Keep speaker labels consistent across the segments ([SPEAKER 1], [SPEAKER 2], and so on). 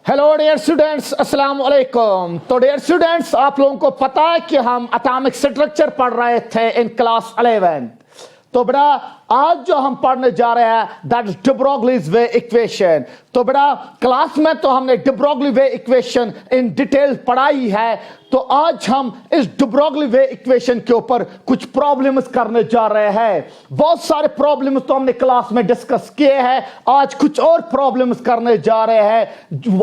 [SPEAKER 1] Hello dear students, अस्सलाम वालेकुम। तो डियर स्टूडेंट्स, आप लोगों को पता है कि हम एटॉमिक स्ट्रक्चर पढ़ रहे थे इन क्लास 11। तो बेटा आज जो हम पढ़ने जा रहे हैं that is de Broglie's way equation. तो बेटा क्लास में तो हमने de Broglie wave equation in detail पढ़ाई है। तो आज हम इस de Broglie वे इक्वेशन के ऊपर कुछ प्रॉब्लम्स करने जा रहे हैं। बहुत सारे प्रॉब्लम्स तो हमने क्लास में डिस्कस किए हैं, आज कुछ और प्रॉब्लम्स करने जा रहे हैं।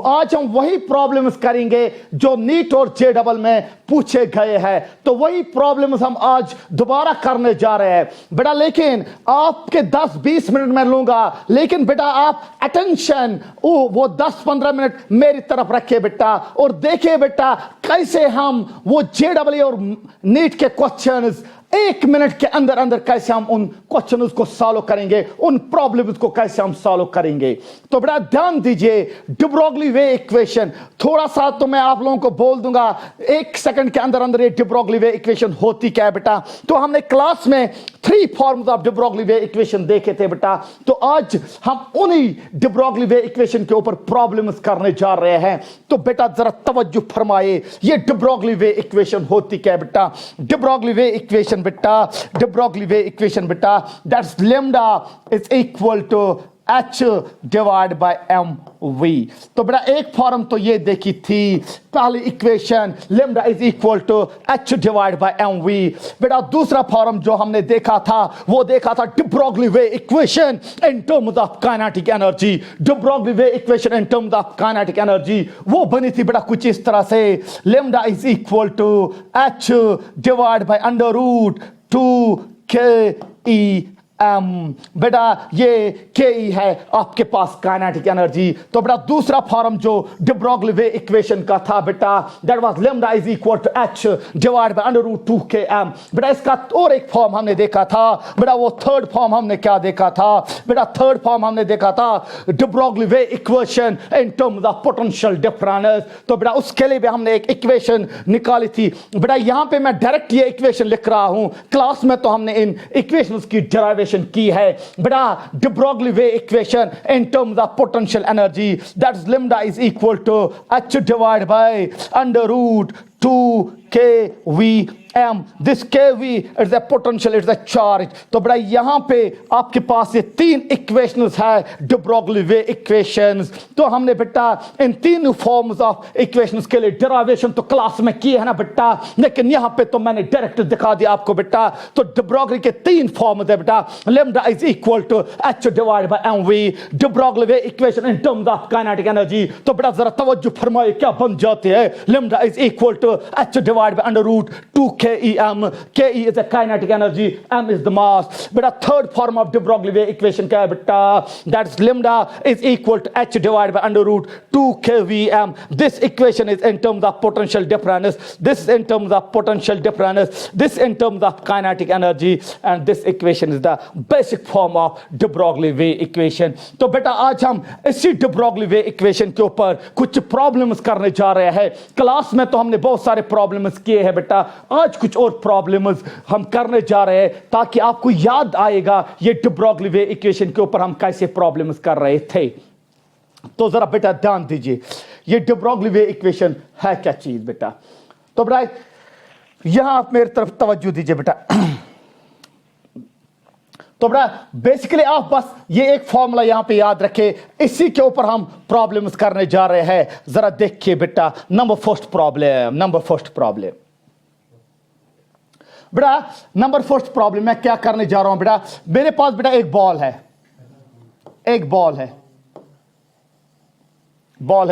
[SPEAKER 1] आज हम वही प्रॉब्लम्स करेंगे जो नीट और JEE में पूछे गए हैं। तो वही प्रॉब्लम्स हम आज दोबारा करने जा रहे हैं बेटा। लेकिन आपके 10-20 मिनट में लूंगा, लेकिन बेटा आप अटेंशन वो 10-15 मिनट मेरी तरफ रखिए बेटा, और देखिए बेटा कैसे हम वो JEE और नीट के क्वेश्चंस 1 मिनट के अंदर अंदर कैसे हम उन क्वेश्चंस को सॉल्व करेंगे, उन प्रॉब्लम्स को कैसे हम सॉल्व करेंगे। तो बेटा ध्यान दीजिए, de Broglie वे इक्वेशन थोड़ा सा तो मैं आप लोगों को बोल दूंगा 1 सेकंड के अंदर अंदर ये de Broglie वे इक्वेशन होती क्या है बेटा। तो हमने क्लास में 3 forms of de Broglie wave equation देखे थे बेटा। तो आज हम उन्हीं de Broglie वे इक्वेशन के ऊपर प्रॉब्लम्स करने जा रहे हैं। तो बेटा जरा तवज्जो फरमाइए, ये de Broglie वे इक्वेशन होती क्या है बेटा। de Broglie वे इक्वेशन बेटा, de Broglie वे इक्वेशन बेटा, that's lambda is equal to H divide by mv। तो बेटा एक फॉर्म तो ये देखी थी, पहली equation lambda is equal to H divide by mv। बेटा दूसरा फॉर्म जो हमने देखा था वो देखा था de Broglie wave equation in terms of kinetic energy. de Broglie wave equation in terms of kinetic energy वो बनी थी बेटा कुछ इस तरह से, lambda is equal to H divide by under root 2 बेटा ये ke है आपके पास काइनेटिक एनर्जी। तो बेटा दूसरा फॉर्म जो de Broglie वे इक्वेशन का था बेटा, that was lambda is equal to H divide by under root 2km। बेटा इसका और एक फॉर्म हमने देखा था बेटा, वो थर्ड फॉर्म हमने क्या देखा था बेटा, थर्ड फॉर्म हमने देखा था de Broglie wave equation in terms of potential difference. तो बेटा उसके लिए भी हमने एक इक्वेशन निकाली थी बेटा। यहां पे मैं डायरेक्ट ये इक्वेशन लिख रहा हूं, क्लास में तो हमने इन इक्वेशंस की डेरिवेशन की है बेटा। de Broglie wave equation in terms of potential energy, that's lambda is equal to H divide by under root 2kVm। This kV is the potential, is the charge. तो बेटा यहां पे आपके पास ये 3 इक्वेशंस है de Broglie वे equations. तो हमने बेटा इन 3 फॉर्म्स ऑफ इक्वेशंस के लिए डेरिवेशन तो क्लास में की है ना बेटा, लेकिन यहां पे तो मैंने डायरेक्ट दिखा दिया आपको बेटा। तो de Broglie के 3 फॉर्म्स है बेटा, lambda is equal to H divide by mv, de Broglie wave equation in terms of kinetic energy. तो बेटा जरा तवज्जो फरमाइए क्या बन जाते हैं, lambda is equal to H divided by under root 2kEm। ke is a kinetic energy, m is the mass। बेटा third form of de Broglie wave equation क्या है बेटा, that's lambda is equal to H divided by under root 2kVm। This equation is in terms of potential difference, this in terms of potential difference, this in terms of kinetic energy, and this equation is the basic form of de Broglie wave equation. तो बेटा आज हम इसी de Broglie wave equation के ऊपर कुछ problems करने जा रहे हैं। क्लास में तो हमने बहुत सारे प्रॉब्लम्स किए हैं बेटा, आज कुछ और प्रॉब्लम्स हम करने जा रहे हैं ताकि आपको याद आएगा ये de Broglie वे इक्वेशन के ऊपर हम कैसे प्रॉब्लम्स कर रहे थे। तो जरा बेटा ध्यान दीजिए, ये de Broglie वे इक्वेशन है क्या चीज बेटा। तो बेटा यहां आप मेरी तरफ तवज्जो दीजिए बेटा। तो बेटा बेसिकली आप बस ये एक फॉर्मूला यहां पे याद रखें, इसी के ऊपर हम प्रॉब्लम्स करने जा रहे हैं। जरा देखिए बेटा, नंबर फर्स्ट प्रॉब्लम बेटा, नंबर फर्स्ट प्रॉब्लम मैं क्या करने जा रहा हूं बेटा। मेरे पास बेटा एक बॉल है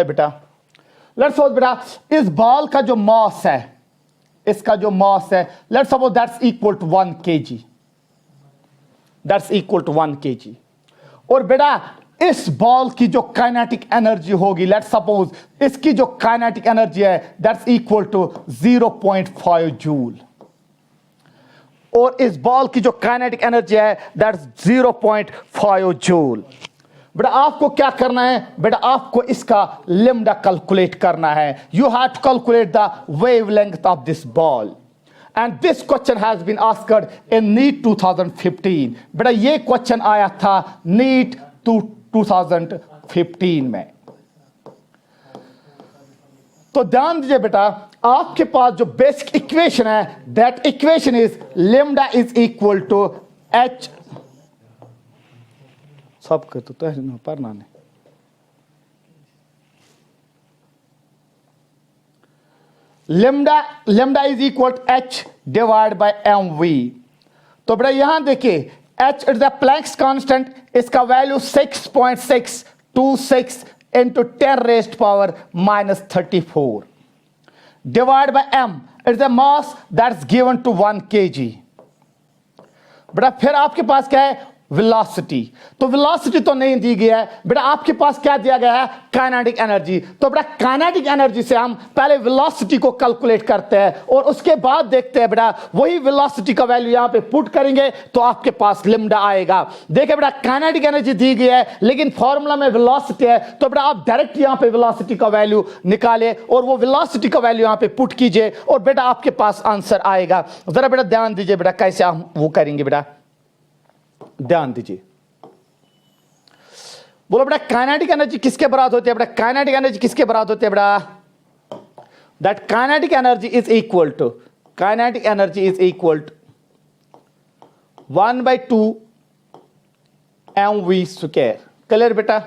[SPEAKER 1] बेटा। लेट्स सपोज बेटा इस बॉल का जो मास है, इसका जो मास है, let's suppose that's equal to 1 kg, that's equal to 1 kg। और बेटा इस बॉल की जो काइनेटिक एनर्जी होगी, लेट्स सपोज इसकी जो काइनेटिक एनर्जी है दैट्स इक्वल टू 0.5 जूल, और इस बॉल की जो काइनेटिक एनर्जी है दैट्स 0.5 जूल। बेटा आपको क्या करना है बेटा, आपको इसका लैम्डा कैलकुलेट करना है। You have to calculate the wavelength of this ball, and this question has been asked in NEET 2015। बेटा ये क्वेश्चन आया था NEET 2015 में। तो ध्यान दीजिए बेटा, आपके पास जो बेसिक इक्वेशन है, that equation is lambda is equal to H, सब कर तो पढ़ना नहीं, lambda is equal to H divide by M V. तो बेटा यहां देखिए, H is the Planck's constant, इसका value 6.626 into 10 raised power minus 34 divided by m, it's the mass that's given to 1 kg। बेटा फिर आपके पास क्या है, वेलोसिटी। तो वेलोसिटी तो नहीं दी गई है बेटा, आपके पास क्या दिया गया है, काइनेटिक एनर्जी। तो बेटा काइनेटिक एनर्जी से हम पहले वेलोसिटी को कैलकुलेट करते हैं और उसके बाद देखते हैं बेटा, वही वेलोसिटी का वैल्यू यहां पे पुट करेंगे तो आपके पास लेमडा आएगा। देखिए बेटा काइनेटिक एनर्जी दी गई है लेकिन फॉर्मूला में वेलोसिटी है, तो बेटा आप डायरेक्ट यहां पे वेलोसिटी का वैल्यू निकाले और वो वेलोसिटी का वैल्यू यहां पे पुट कीजिए और बेटा आपके पास आंसर आएगा। जरा बेटा ध्यान दीजिए बेटा कैसे हम वो करेंगे, बेटा ध्यान दीजिए। बोलो बेटा काइनेटिक एनर्जी किसके बराबर होती है, बेटा काइनेटिक एनर्जी किसके बराबर होती है बेटा, that kinetic energy is equal to 1/2 mv square. Clear बेटा,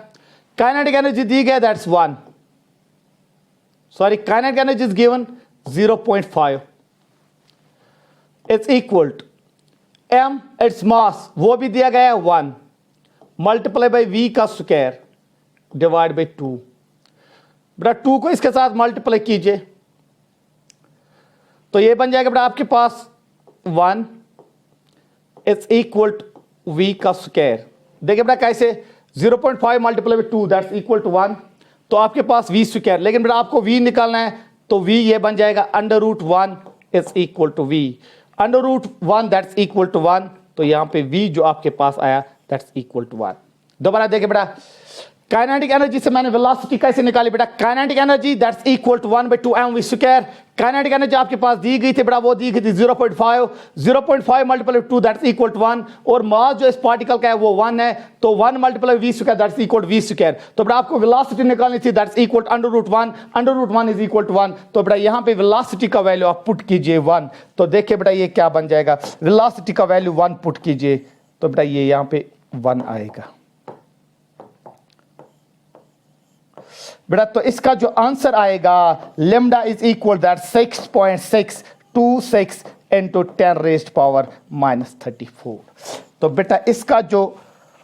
[SPEAKER 1] काइनेटिक एनर्जी दी गई that's 1, sorry kinetic energy is given 0.5 is equal to m it's mass, वो भी दिया गया है 1 मल्टीप्लाई बाई v का स्क्वायर डिवाइड बाई 2। बेटा 2 को इसके साथ मल्टीप्लाई कीजिए तो ये बन जाएगा बेटा आपके पास 1 इज इक्वल टू v का स्क्वायर। देखिए बेटा कैसे, 0.5 multiply by 2 that's equal to 1, तो आपके पास v स्क्वायर। लेकिन बेटा आपको v निकालना है तो v ये बन जाएगा √1 is equal to v, √1 that's equal to 1, तो यहां पे v जो आपके पास आया दैट्स इक्वल टू 1। दोबारा देखिए बेटा, काइनेटिक एनर्जी से मैंने वेलोसिटी कैसे निकाली बेटा, kinetic energy that's equal to 1/2 mv square. Kinetic energy आपके पास दी गई थी बेटा, वो दी गई थी 0.5 मल्टीप्लाई 2 दैट्स इक्वल टू 1, और मास जो इस पार्टिकल का है वो 1 है, तो 1 multiply v square that's equal to v square. तो बेटा आपको वेलोसिटी निकालनी थी that's equal to √1 is equal to 1, तो बेटा यहां पे वेलोसिटी का वैल्यू आप पुट कीजिए 1, तो देखिए बेटा ये क्या बन जाएगा, वेलोसिटी का वैल्यू 1 पुट कीजिए तो बेटा ये यहां पे 1 आएगा। बेटा तो इसका जो आंसर आएगा, lambda is equal that 6.626 into 10 raised power minus 34। तो बेटा इसका जो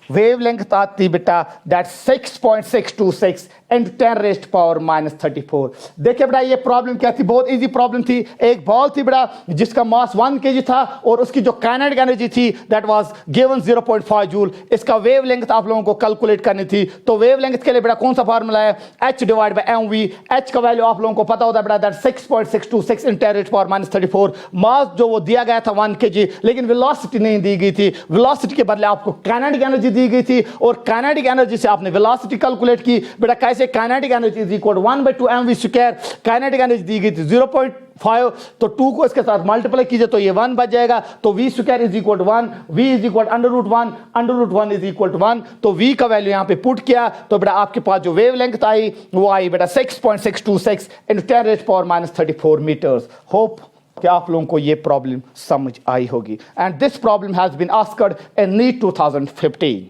[SPEAKER 1] वेवलेंथ आती बेटा that 6.626 into 10 raised power minus 34। देखिए बेटा ये प्रॉब्लम क्या थी, बहुत इजी प्रॉब्लम थी। एक बॉल थी बेटा जिसका मास 1 kg था और उसकी जो काइनेटिक एनर्जी थी दैट वाज गिवन 0.5 जूल। इसका वेवलेंथ आप लोगों को कैलकुलेट करनी थी, तो वेवलेंथ के लिए बेटा कौन सा फार्मूला है, h divide by mv। h का वैल्यू आप लोगों को पता होता है बेटा that 6.626 into 10 raised power minus 34। मास जो वो दिया गया था 1 kg, लेकिन वेलोसिटी नहीं दी गई थी, वेलोसिटी के बदले आपको काइनेटिक एनर्जी दी गई थी और काइनेटिक एनर्जी से आपने वेलोसिटी कैलकुलेट की। बेटा कैसे, kinetic energy is equal 1/2 mv square, kinetic energy दी गई थी 0.5, तो 2 को इसके साथ मल्टीप्लाई कीजिए तो ये 1 बच जाएगा, तो v square is equal to 1, v is equal √1 is equal to 1, तो v का वैल्यू यहां पे पुट किया तो बेटा आपके पास जो वेवलेंथ आई वो आई बेटा 6.626 into 10 raised power minus 34 metres. Hope कि आप लोगों को ये प्रॉब्लम समझ आई होगी, and this problem has been asked in NEET 2015।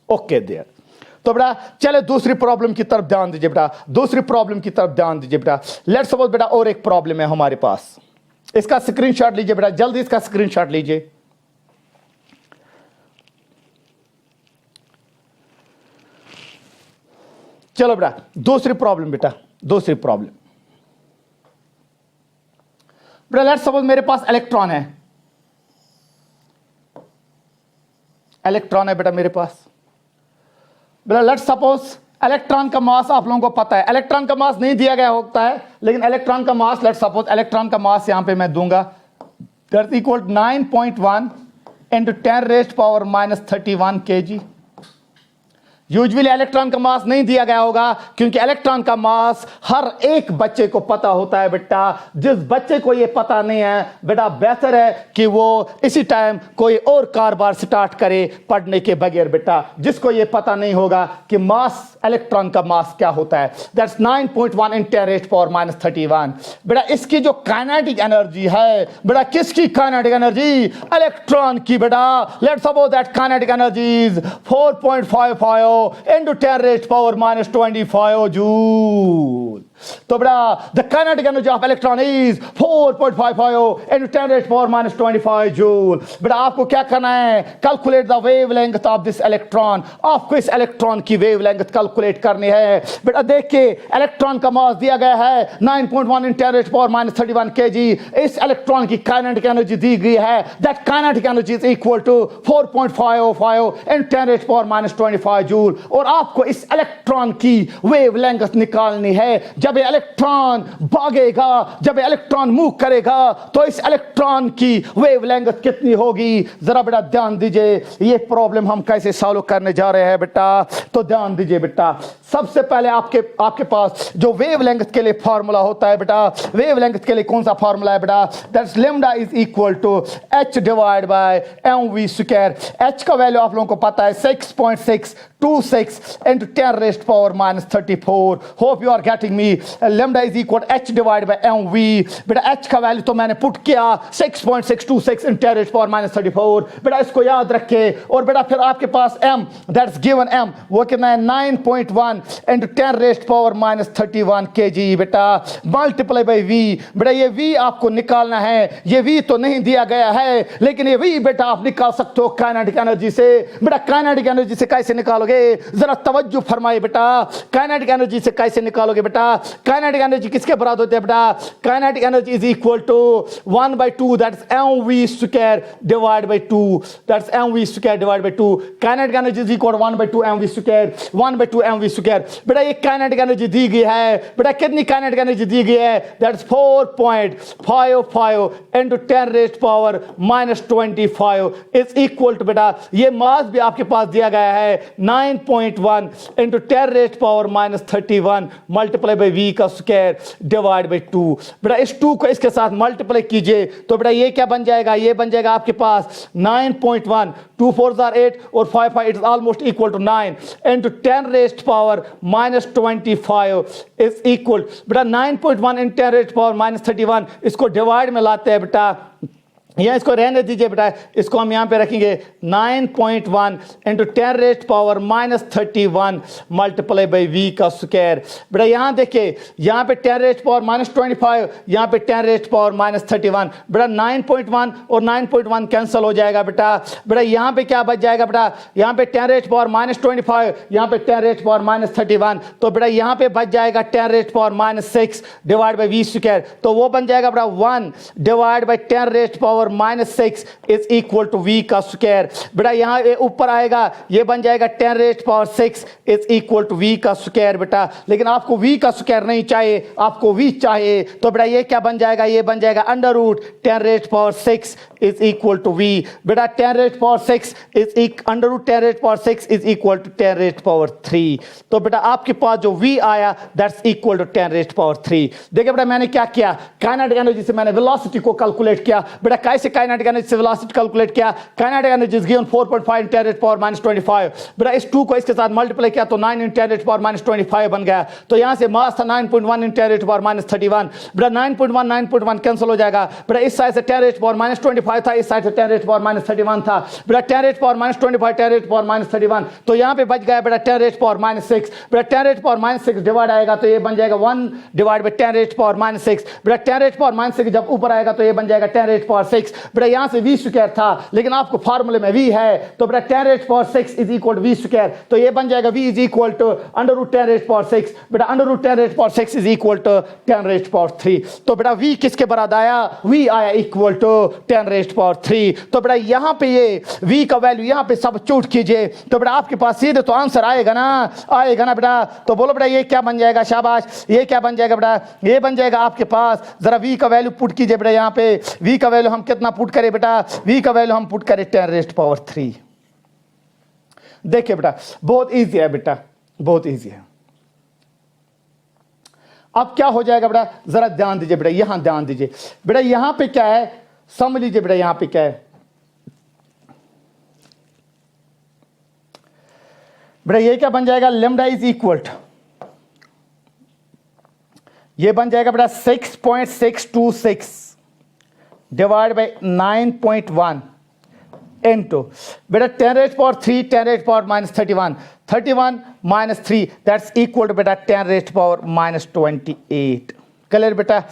[SPEAKER 1] Okay there. तो बेटा चले दूसरी प्रॉब्लम की तरफ ध्यान दीजिए बेटा, दूसरी प्रॉब्लम की तरफ ध्यान दीजिए बेटा। लेट्स सपोज बेटा और एक प्रॉब्लम है हमारे पास, इसका स्क्रीनशॉट लीजिए बेटा, जल्दी इसका स्क्रीनशॉट लीजिए। चलो बेटा दूसरी प्रॉब्लम, बेटा दूसरी प्रॉब्लम। बेटा लेट्स सपोज मेरे पास इलेक्ट्रॉन है, इलेक्ट्रॉन है बेटा मेरे पास। बेटा लेट्स सपोज इलेक्ट्रॉन का मास आप लोगों को पता है, इलेक्ट्रॉन का मास नहीं दिया गया होता है, लेकिन इलेक्ट्रॉन का मास लेट्स सपोज इलेक्ट्रॉन का मास यहां पे मैं दूंगा that equal 9.1 into 10 raised power minus 31 kg। Usually electron का मास नहीं दिया गया होगा, क्योंकि इलेक्ट्रॉन का मास हर एक बच्चे को पता होता है बेटा। जिस बच्चे को ये पता नहीं है बेटा, बेहतर है कि वो इसी टाइम कोई और कारोबार स्टार्ट करे पढ़ने के बगैर बेटा, जिसको ये पता नहीं होगा कि मास, इलेक्ट्रॉन का मास क्या होता है। दैट्स 9.1 × 10⁻31 बेटा। इसकी जो काइनेटिक एनर्जी है बेटा, किसकी काइनेटिक एनर्जी? इलेक्ट्रॉन की बेटा। Let's suppose that kinetic energy is 4.55 into 10⁻25 joule. तो बेटा the kinetic energy of electron is 4.55 into 10⁻25 joule. बेटा आपको क्या करना है? Calculate the wavelength of this electron. आपको इस इलेक्ट्रॉन की वेवलेंथ कैलकुलेट करनी है बेटा। देखिए इलेक्ट्रॉन का मास दिया गया है 9.1 × 10⁻31 kg। इस इलेक्ट्रॉन की काइनेटिक एनर्जी दी गई है, that kinetic energy is equal to 4.55 × 10⁻25 joule. और आपको इस इलेक्ट्रॉन की वेवलेंथ निकालनी है। जब इलेक्ट्रॉन भागेगा, जब इलेक्ट्रॉन मूव करेगा, तो इस इलेक्ट्रॉन की वेवलेंथ कितनी होगी? जरा बेटा ध्यान दीजिए, ये प्रॉब्लम हम कैसे सॉल्व करने जा रहे हैं बेटा। तो ध्यान दीजिए बेटा, सबसे पहले आपके पास जो वेवलेंथ के लिए फार्मूला होता है बेटा, वेवलेंथ के लिए कौन सा फार्मूला है बेटा? That's lambda is equal to h divide by mv square. h का वैल्यू आप लोगों को पता है 6.626 into 10⁻34। Hope you are getting me. Lambda is equal h divide by mv। बेटा h का वैल्यू तो मैंने पुट किया 6.626 into 10⁻34। बेटा इसको याद रखे। और बेटा फिर आपके पास m, दैट्स गिवन m, वो कितना है 9.1 into 10⁻31 kg बेटा, मल्टीप्लाई बाय v। बेटा ये v आपको निकालना है। ये v तो नहीं दिया गया है, लेकिन ये v बेटा आप निकाल सकते हो काइनेटिक एनर्जी से। बेटा काइनेटिक एनर्जी से कैसे निकालोगे? जरा तवज्जो फरमाइए बेटा। काइनेटिक एनर्जी से कैसे निकालोगे बेटा? काइनेटिक एनर्जी किसके बराबर होती है बेटा? Kinetic energy is equal to 1/2, that's mv square divide by 2, that's mv square divide by 2। Kinetic energy is equal 1/2 mv square, 1/2 mv square. बेटा ये काइनेटिक एनर्जी दी गई है बेटा, कितनी काइनेटिक एनर्जी दी गई है? That's 4.55 into 10⁻25 is equal to बेटा, ये मास भी आपके पास दिया गया है 9.1 into 10⁻31 मल्टीप्लाई बाय v का स्क्वायर डिवाइड बाय 2। बेटा इस 2 को इसके साथ मल्टीप्लाई कीजिए तो बेटा ये क्या बन जाएगा? ये बन जाएगा आपके पास 9.1, 2 4s are 8 और 5 5, it is almost equal to 9 into 10⁻25 is equal बेटा 9.1 into 10⁻31। इसको डिवाइड में लाते हैं बेटा, या इसको रहने दीजिए बेटा, इसको हम यहाँ पे रखेंगे 9.1 into 10⁻31 मल्टीप्लाई बाई v का स्क्वायर। बेटा यहाँ देखिए, यहाँ पे 10⁻25, यहाँ पे 10⁻31। बेटा 9.1 और 9.1 कैंसिल हो जाएगा बेटा। बेटा यहाँ पे क्या बच जाएगा बेटा? यहाँ पे 10⁻25, यहाँ पे 10⁻31। तो बेटा यहाँ पे बच जाएगा 10⁻6 डिवाइड बाई v स्क्वायर। तो वो बन जाएगा बेटा 1 divide by 10⁻6 is equal to v का स्क्वायर। बेटा यहाँ ऊपर आएगा, ये बन जाएगा 10⁻6 इज इक्वल टू v का स्क्वायर बेटा। लेकिन आपको v का स्क्वायर नहीं चाहिए, आपको v चाहिए। तो बेटा ये क्या बन जाएगा? ये बन जाएगा √10⁻6 इज इक्वल टू v। बेटा 10⁻6 इज √10⁻6 इज इक्वल टू 10⁻3। तो बेटा आपके पास जो v आया दैट्स इक्वल टू 10⁻3। देखिए बेटा मैंने क्या किया, काइनेटिक एनर्जी से मैंने वेलोसिटी को कैलकुलेट किया। बेटा कैसे काइनेटिक एनर्जी से वेलोसिटी कैलकुलेट किया? Kinetic energy is given 4.5 10⁻25। बेटा इस 2 को इसके साथ मल्टीप्लाई किया तो 9 10⁻25 बन गया। तो यहां से मास था 9.1 10⁻31। बेटा 9.1 कैंसिल हो जाएगा। बेटा इस साइड से 10⁻25 था, इस साइड से 10⁻31 था। बेटा 10⁻25 10⁻31, तो यहां पे बच गया बेटा 10⁻6। बेटा 10⁻6 डिवाइड आएगा तो ये बन जाएगा 1 डिवाइड बाई 10⁻6। बेटा 10⁻6 जब ऊपर आएगा तो ये बन जाएगा 10⁻6। बेटा यहां से v स्क्वायर था, लेकिन आपको फार्मूले में v है, तो बेटा 10⁻6 is equal to v square. तो ये बन जाएगा v इज इक्वल टू √10⁻6। बेटा √10⁻6 इज इक्वल टू 10⁻3। तो बेटा v किसके बराबर आया? v आया इक्वल टू 10⁻3। तो बेटा यहां पे ये v का वैल्यू यहां पे सब्स्टिट्यूट कीजिए तो बेटा आपके पास सीधे तो आंसर आएगा ना, आएगा ना बेटा। तो बोलो बेटा ये क्या बन जाएगा? शाबाश, ये क्या बन जाएगा बेटा? ये बन जाएगा आपके पास, जरा v का वैल्यू पुट कीजिए बेटा। यहां पे v का वैल्यू हम कितना पुट करें बेटा? v का वैल्यू हम पुट करें 10⁻3। देखिए बेटा बहुत इजी है बेटा, बहुत इजी है। अब क्या हो जाएगा बेटा, जरा ध्यान दीजिए बेटा, यहां ध्यान दीजिए बेटा, यहां पे क्या है समझ लीजिए बेटा, यहां पे क्या है बेटा, ये क्या बन जाएगा, लेमडा इज इक्वल टू, ये बन जाएगा बेटा 6.626 डिवाइड बाई 9.1 इनटू बेटा 10⁻³ 10⁻³ - 31 minus 3 that's equal to बेटा 10⁻⁻28 क्लियर बेटा,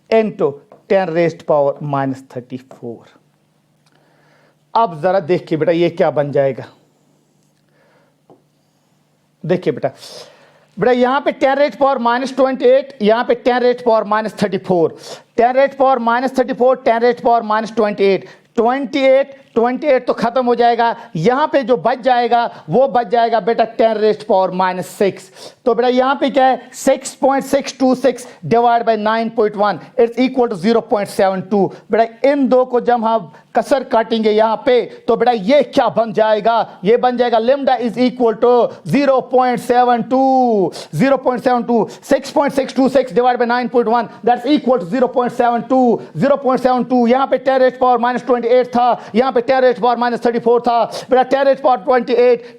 [SPEAKER 1] इनटू 10⁻⁻34। अब जरा देखिए बेटा ये क्या बन जाएगा, देखिए बेटा बेटा यहां पे 10⁻⁻28, यहां पे 10⁻⁻34, 10⁻⁻34 10⁻⁻28 28 तो खत्म हो जाएगा, यहां पे जो बच जाएगा वो बच जाएगा बेटा 10⁻⁻6। तो बेटा यहां पे क्या है 6.626 divide by 9.1 it's equal to 0.72। बेटा इन दो को जब हम कसर काटेंगे यहां पे तो बेटा ये क्या बन जाएगा, ये बन जाएगा lambda is equal to 0.72 6.626 divide by 9.1 that's equal to 0.72 यहां पे 10⁻⁻28 था, यहां पे 10⁻⁻34 था बेटा,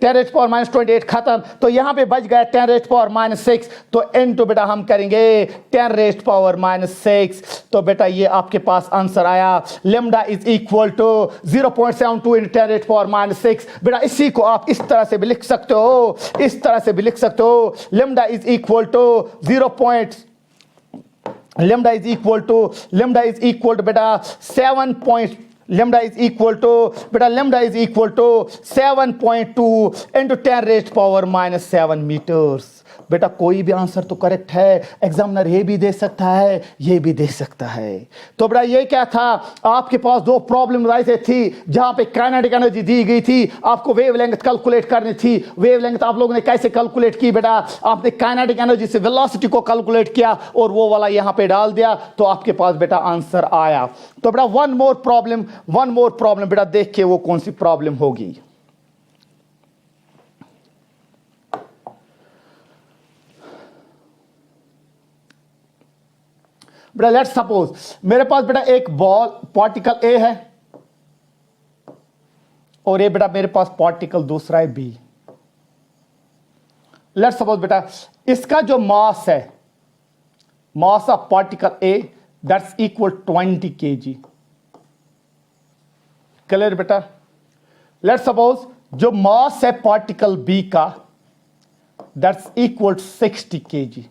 [SPEAKER 1] 10⁻28 खत्म, तो यहां पे बच गया 10⁻⁻6, तो इनटू बेटा हम करेंगे 10⁻⁻6। तो बेटा ये आपके पास आंसर आया, लेमडा इज इक्वल टू 0.72 × 10⁻⁻6। बेटा इसी को आप इस तरह से भी लिख सकते हो, इस तरह से भी लिख सकते हो, lambda is equal to lambda is equal to बेटा 7 लेमडा इज इक्वल टू बेटा lambda is equal to 7.2 × 10⁻⁻7 metres. बेटा कोई भी आंसर तो करेक्ट है, एग्जामिनर ये भी दे सकता है, ये भी दे सकता है। तो बेटा ये क्या था, आपके पास दो प्रॉब्लम ऐसे थी जहां पे काइनेटिक एनर्जी दी गई थी, आपको वेवलेंथ कैलकुलेट करनी थी। वेवलेंथ आप लोगों ने कैसे कैलकुलेट की बेटा, आपने काइनेटिक एनर्जी से वेलोसिटी को कैलकुलेट किया और वो वाला यहां पे डाल दिया, तो आपके पास बेटा आंसर आया। तो बेटा वन मोर प्रॉब्लम बेटा, देख के वो कौन सी प्रॉब्लम होगी। बेटा लेट्स सपोज मेरे पास बेटा एक बॉल पार्टिकल ए है और ये बेटा मेरे पास पार्टिकल दूसरा है बी। लेट्स सपोज बेटा इसका जो मास है, mass of particle A that's equal 20 kg। Clear बेटा, लेट्स सपोज जो मास है पार्टिकल बी का दैट्स इक्वल 60 kg।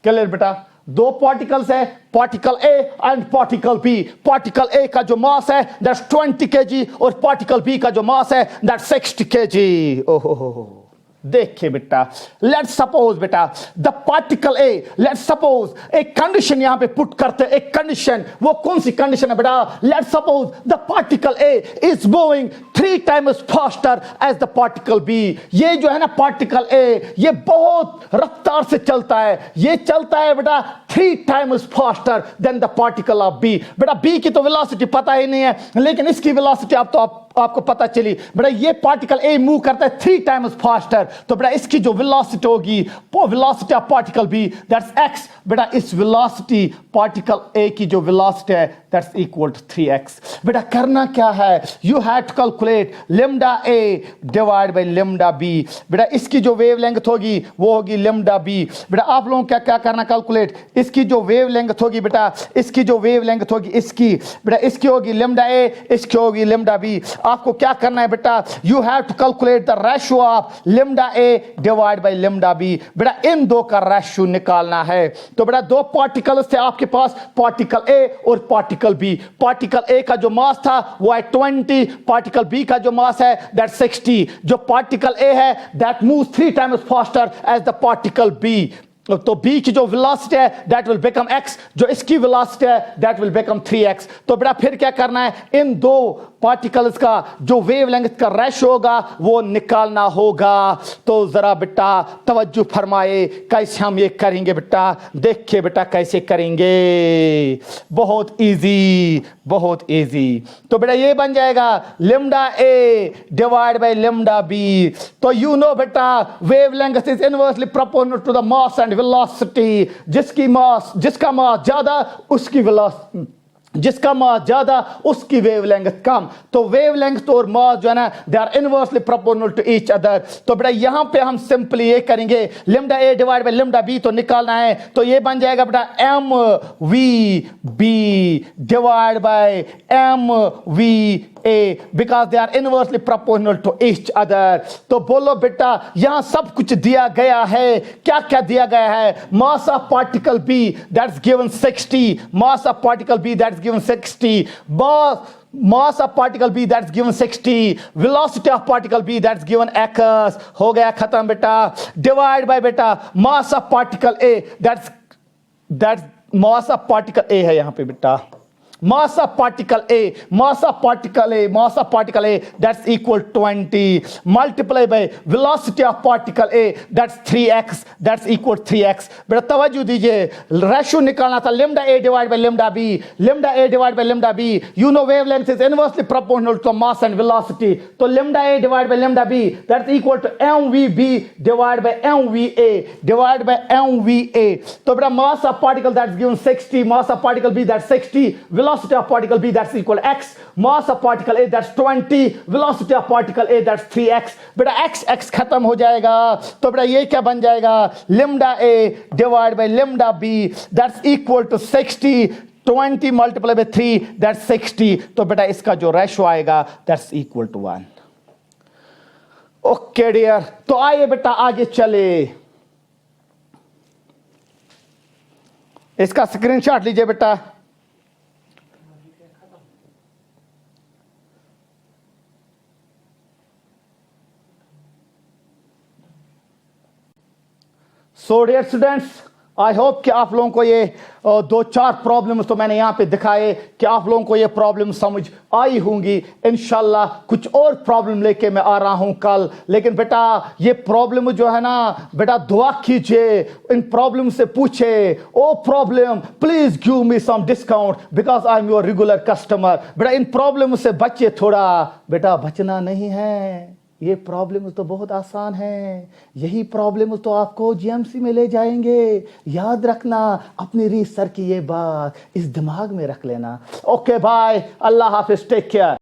[SPEAKER 1] क्लियर बेटा, दो पार्टिकल्स है, particle A and particle B. Particle A का जो मास है दैट्स 20 kg और पार्टिकल बी का जो मास है दैट्स 60 kg। ओहो देखिए बेटा, लेट्स सपोज बेटा the particle A, let's suppose एक कंडीशन यहां पे पुट करते हैं, एक कंडीशन, वो कौन सी कंडीशन है बेटा, let's suppose the particle A is moving 3 times faster as the particle B. ये जो है ना पार्टिकल ए, ये बहुत रफ्तार से चलता है, ये चलता है बेटा 3 times faster than the particle of B. बेटा बी की तो वेलोसिटी पता ही नहीं है, लेकिन इसकी वेलोसिटी आपको पता चली। बेटा ये पार्टिकल ए मूव करता है 3 times फास्टर, तो बेटा इसकी जो वेलोसिटी होगी, velocity of particle B that's X. बेटा इस वेलोसिटी पार्टिकल ए की जो वेलोसिटी है दैट्स इक्वल टू 3x। बेटा करना क्या है, you have to calculate lambda A divide by lambda B. बेटा इसकी जो वेवलेंथ होगी वो होगी लेमडा बी। बेटा आप लोगों को क्या करना, कैलकुलेट इसकी जो वेवलेंथ होगी बेटा, इसकी जो वेवलेंथ होगी इसकी, बेटा इसकी होगी लेमडा ए, इसकी होगी लेमडा बी। आपको क्या करना है बेटा, you have to calculate the ratio of lambda A divide by lambda B. बेटा इन दो का रेशियो निकालना है। तो बेटा दो पार्टिकल्स थे आपके पास, पार्टिकल ए और पार्टिकल बी। पार्टिकल ए का जो मास था वो है 20, पार्टिकल बी का जो मास है दैट 60। जो पार्टिकल ए है that moves 3 times faster as the particle B. तो बी की जो वेलोसिटी है दैट विल बिकम एक्स, जो इसकी वेलोसिटी है दैट विल बिकम 3x। तो बेटा फिर क्या करना है, इन दो पार्टिकल्स का जो वेवलेंथ का रेशो होगा वो निकालना होगा। तो जरा बेटा तवज्जो फरमाए, कैसे हम ये करेंगे बेटा, देखिए बेटा कैसे करेंगे। बहुत इजी, बहुत इजी। तो बेटा ये बन जाएगा lambda A divide by lambda B. तो यू नो बेटा wavelength is inversely proportional to the mass and velocity. जिसका मास ज्यादा उसकी वेलोसिटी, जिसका मास ज्यादा उसकी वेवलेंथ कम। तो वेवलेंथ और मास जो है ना they are inversely proportional to each other. तो बेटा यहां पे हम सिंपली ये करेंगे lambda A divide by lambda B तो निकालना है। तो ये बन जाएगा बेटा M V B divide by M V A because they are inversely proportional to each other. तो बोलो बेटा यहां सब कुछ दिया गया है। क्या क्या दिया गया है? Mass of particle B that's given 60, mass of particle B that's given 60, mass of particle B that's given 60, velocity of particle B that's given x। हो गया खत्म बेटा। डिवाइड बाय बेटा mass of particle A that's mass of particle A है यहां पे बेटा। mass of particle A, mass of particle A, mass of particle A that's equal 20 multiply by velocity of particle A that's 3x, that's equal 3x। बेटा तवज्जो दीजिए, ratio निकालना था lambda A divide by lambda B, lambda A divide by lambda B। You know wavelength is inversely proportional to mass and velocity. तो lambda A divide by lambda B that's equal to mvb divide by mva divide by mva। तो बेटा mass of particle that's given 60, mass of particle B that's 60, velocity of particle B that's equal x, mass of particle A that's 20, velocity of particle A that's 3x। बेटा x खत्म हो जाएगा। तो बेटा ये क्या बन जाएगा lambda A divide by lambda B that's equal to 60, 20 multiply by 3 that's 60। तो बेटा इसका जो रेशो आएगा that's equal to 1। Okay dear, तो आइए बेटा आगे चले। इसका स्क्रीनशॉट लीजिए बेटा। So dear students, I hope कि आप लोगों को ये 2-4 प्रॉब्लम्स तो मैंने यहां पे दिखाए कि आप लोगों को ये प्रॉब्लम समझ आई होंगी। इंशाल्लाह कुछ और प्रॉब्लम लेके मैं आ रहा हूं कल। लेकिन बेटा ये प्रॉब्लम जो है ना बेटा दुआ कीजिए, इन प्रॉब्लम से पूछे ओ problem please give me some discount because I am your regular customer. बेटा इन प्रॉब्लम से बचिए थोड़ा, बेटा बचना नहीं है। ये प्रॉब्लम तो बहुत आसान है, यही प्रॉब्लम तो आपको जीएमसी में ले जाएंगे। याद रखना, अपनी रीसर्च की ये बात इस दिमाग में रख लेना। ओके बाय, अल्लाह हाफिज, टेक केयर।